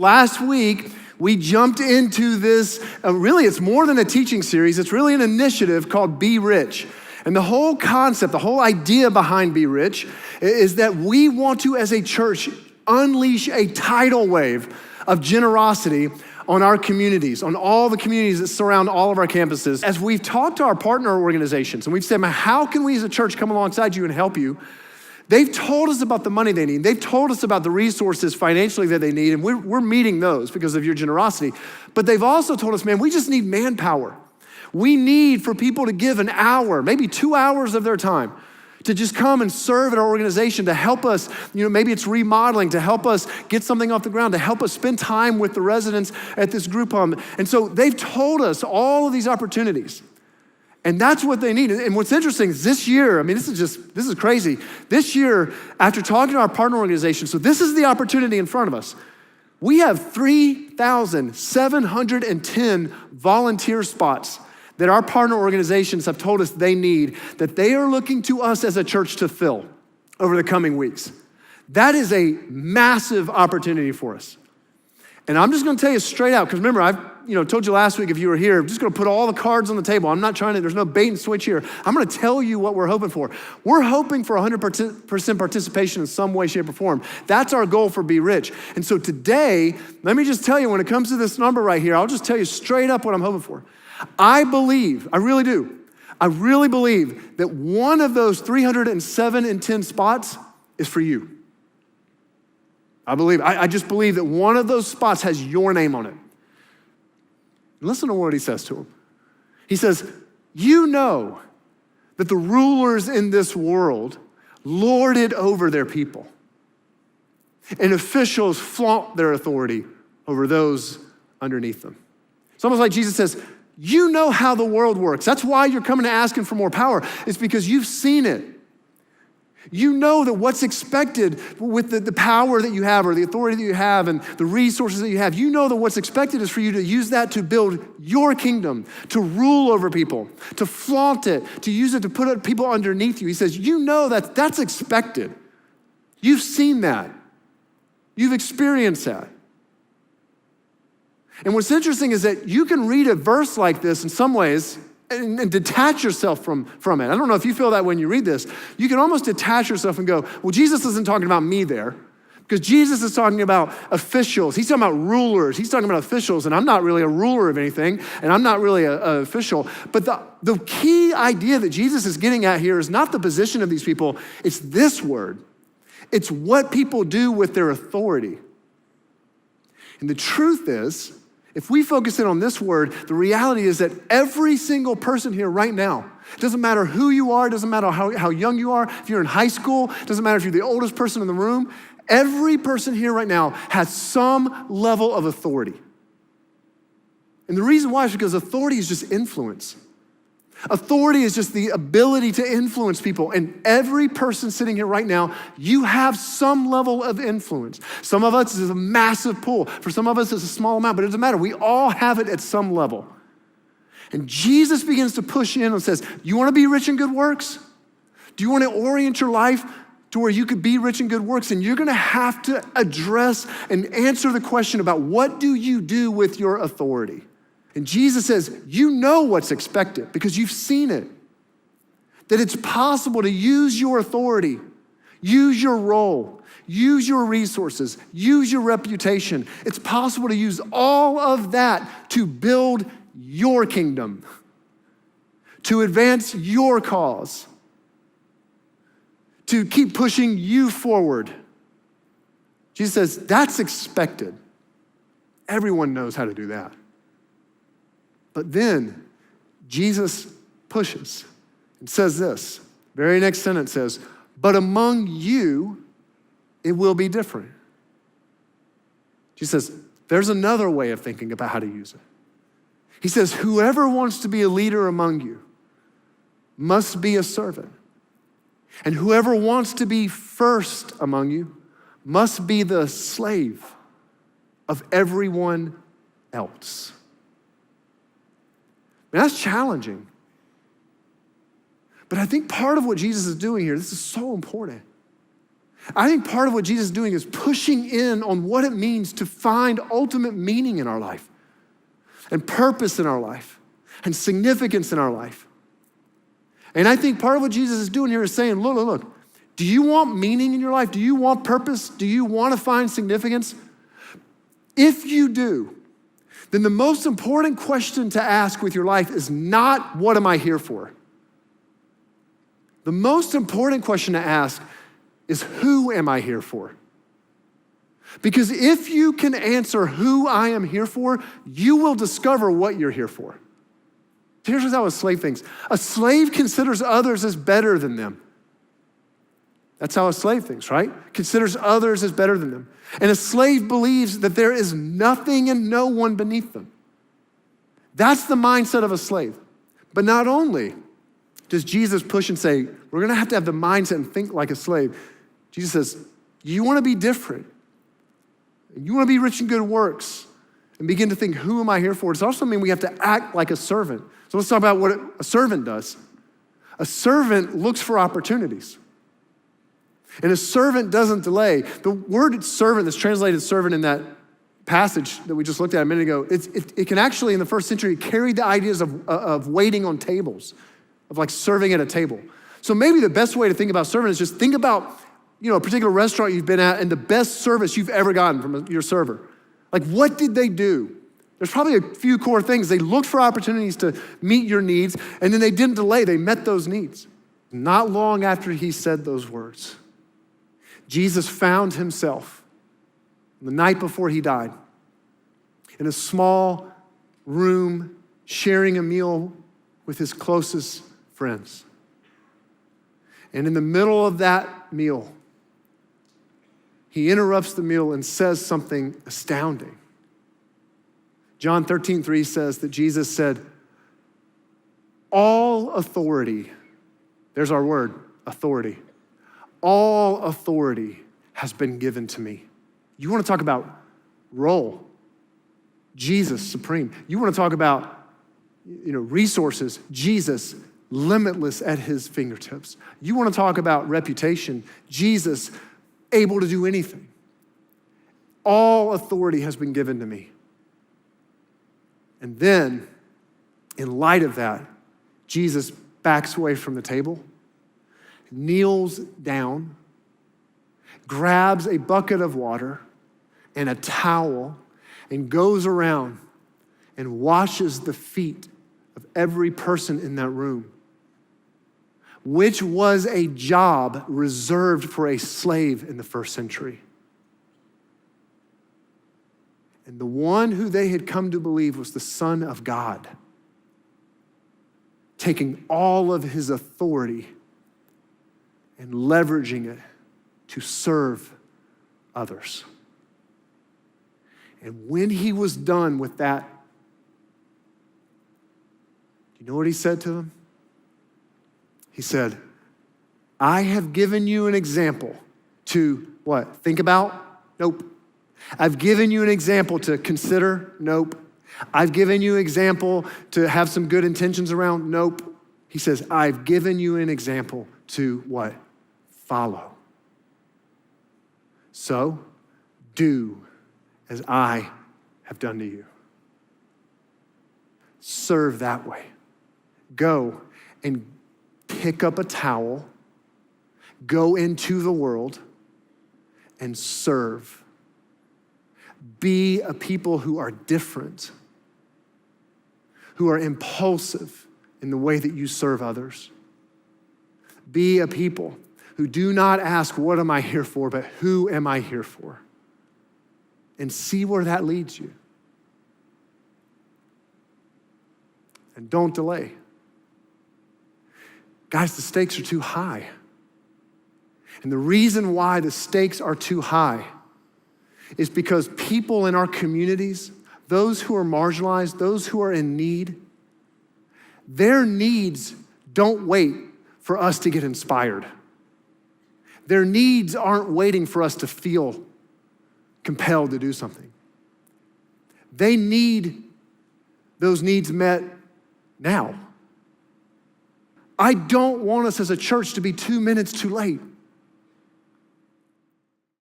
Last week, we jumped into this, really it's more than a teaching series, it's really an initiative called Be Rich. And the whole concept, the whole idea behind Be Rich is that we want to, as a church, unleash a tidal wave of generosity on our communities, on all the communities that surround all of our campuses. As we've talked to our partner organizations and we've said, how can we as a church come alongside you and help you? They've told us about the money they need. They've told us about the resources financially that they need, and we're meeting those because of your generosity. But they've also told us, man, we just need manpower. We need for people to give an hour, maybe 2 hours of their time to just come and serve at our organization, to help us, maybe it's remodeling, to help us get something off the ground, to help us spend time with the residents at this group home. And so they've told us all of these opportunities. And that's what they need. And what's interesting is this year, this is crazy. This year, after talking to our partner organization, so this is the opportunity in front of us. We have 3,710 volunteer spots that our partner organizations have told us they need, that they are looking to us as a church to fill over the coming weeks. That is a massive opportunity for us. And I'm just gonna tell you straight out, because remember, I've told you last week if you were here, I'm just gonna put all the cards on the table. I'm not trying to, there's no bait and switch here. I'm gonna tell you what we're hoping for. We're hoping for 100% participation in some way, shape, or form. That's our goal for Be Rich. And so today, let me just tell you, when it comes to this number right here, I'll just tell you straight up what I'm hoping for. I really do. I really believe that one of those 307 and 10 spots is for you. I just believe that one of those spots has your name on it. Listen to what he says to him. He says, you know that the rulers in this world lord it over their people, and officials flaunt their authority over those underneath them. It's almost like Jesus says, you know how the world works. That's why you're coming to asking for more power. It's because you've seen it. You know that what's expected with the power that you have or the authority that you have and the resources that you have, you know that what's expected is for you to use that to build your kingdom, to rule over people, to flaunt it, to use it to put people underneath you. He says, you know that that's expected. You've seen that. You've experienced that. And what's interesting is that you can read a verse like this in some ways and detach yourself from it. I don't know if you feel that when you read this. You can almost detach yourself and go, well, Jesus isn't talking about me there, because Jesus is talking about officials. He's talking about rulers. He's talking about officials, and I'm not really a ruler of anything, and I'm not really an official. But the key idea that Jesus is getting at here is not the position of these people. It's this word. It's what people do with their authority. And the truth is, if we focus in on this word, the reality is that every single person here right now, it doesn't matter who you are, it doesn't matter how young you are, if you're in high school, it doesn't matter if you're the oldest person in the room, every person here right now has some level of authority. And the reason why is because authority is just influence. Authority is just the ability to influence people. And every person sitting here right now, you have some level of influence. Some of us is a massive pull. For some of us, it's a small amount, but it doesn't matter. We all have it at some level. And Jesus begins to push in and says, you want to be rich in good works? Do you want to orient your life to where you could be rich in good works? And you're going to have to address and answer the question about what do you do with your authority? And Jesus says, you know what's expected because you've seen it. That it's possible to use your authority, use your role, use your resources, use your reputation. It's possible to use all of that to build your kingdom, to advance your cause, to keep pushing you forward. Jesus says, that's expected. Everyone knows how to do that. But then Jesus pushes and says this. Very next sentence says, but among you, it will be different. Jesus says, there's another way of thinking about how to use it. He says, whoever wants to be a leader among you must be a servant. And whoever wants to be first among you must be the slave of everyone else. That's challenging. But I think part of what Jesus is doing here, this is so important. I think part of what Jesus is doing is pushing in on what it means to find ultimate meaning in our life and purpose in our life and significance in our life. And I think part of what Jesus is doing here is saying, look, do you want meaning in your life? Do you want purpose? Do you want to find significance? If you do, then the most important question to ask with your life is not, what am I here for? The most important question to ask is, who am I here for? Because if you can answer who I am here for, you will discover what you're here for. Here's how a slave thinks. A slave considers others as better than them. That's how a slave thinks, right? Considers others as better than them. And a slave believes that there is nothing and no one beneath them. That's the mindset of a slave. But not only does Jesus push and say, we're gonna have to have the mindset and think like a slave. Jesus says, you wanna be different. You wanna be rich in good works and begin to think, who am I here for? It's also mean we have to act like a servant. So let's talk about what a servant does. A servant looks for opportunities. And a servant doesn't delay. The word servant that's translated servant in that passage that we just looked at a minute ago, it can actually, in the first century, carry the ideas of waiting on tables, of like serving at a table. So maybe the best way to think about servant is just think about, a particular restaurant you've been at and the best service you've ever gotten from your server. Like, what did they do? There's probably a few core things. They looked for opportunities to meet your needs, and then they didn't delay. They met those needs. Not long after he said those words, Jesus found himself the night before he died in a small room sharing a meal with his closest friends. And in the middle of that meal, he interrupts the meal and says something astounding. John 13:3 says that Jesus said, all authority, there's our word, authority. All authority has been given to me. You want to talk about role? Jesus, supreme. You want to talk about, resources? Jesus, limitless at his fingertips. You want to talk about reputation? Jesus, able to do anything. All authority has been given to me. And then, in light of that, Jesus backs away from the table, kneels down, grabs a bucket of water and a towel, and goes around and washes the feet of every person in that room, which was a job reserved for a slave in the first century. And the one who they had come to believe was the Son of God, taking all of his authority and leveraging it to serve others. And when he was done with that, do you know what he said to them? He said, I have given you an example to what? Think about? Nope. I've given you an example to consider? Nope. I've given you an example to have some good intentions around? Nope. He says, I've given you an example to what? Follow. So do as I have done to you. Serve that way. Go and pick up a towel, go into the world and serve. Be a people who are different, who are impulsive in the way that you serve others. Be a people who do not ask, what am I here for, but who am I here for? And see where that leads you. And don't delay. Guys, the stakes are too high. And the reason why the stakes are too high is because people in our communities, those who are marginalized, those who are in need, their needs don't wait for us to get inspired. Their needs aren't waiting for us to feel compelled to do something. They need those needs met now. I don't want us as a church to be 2 minutes too late.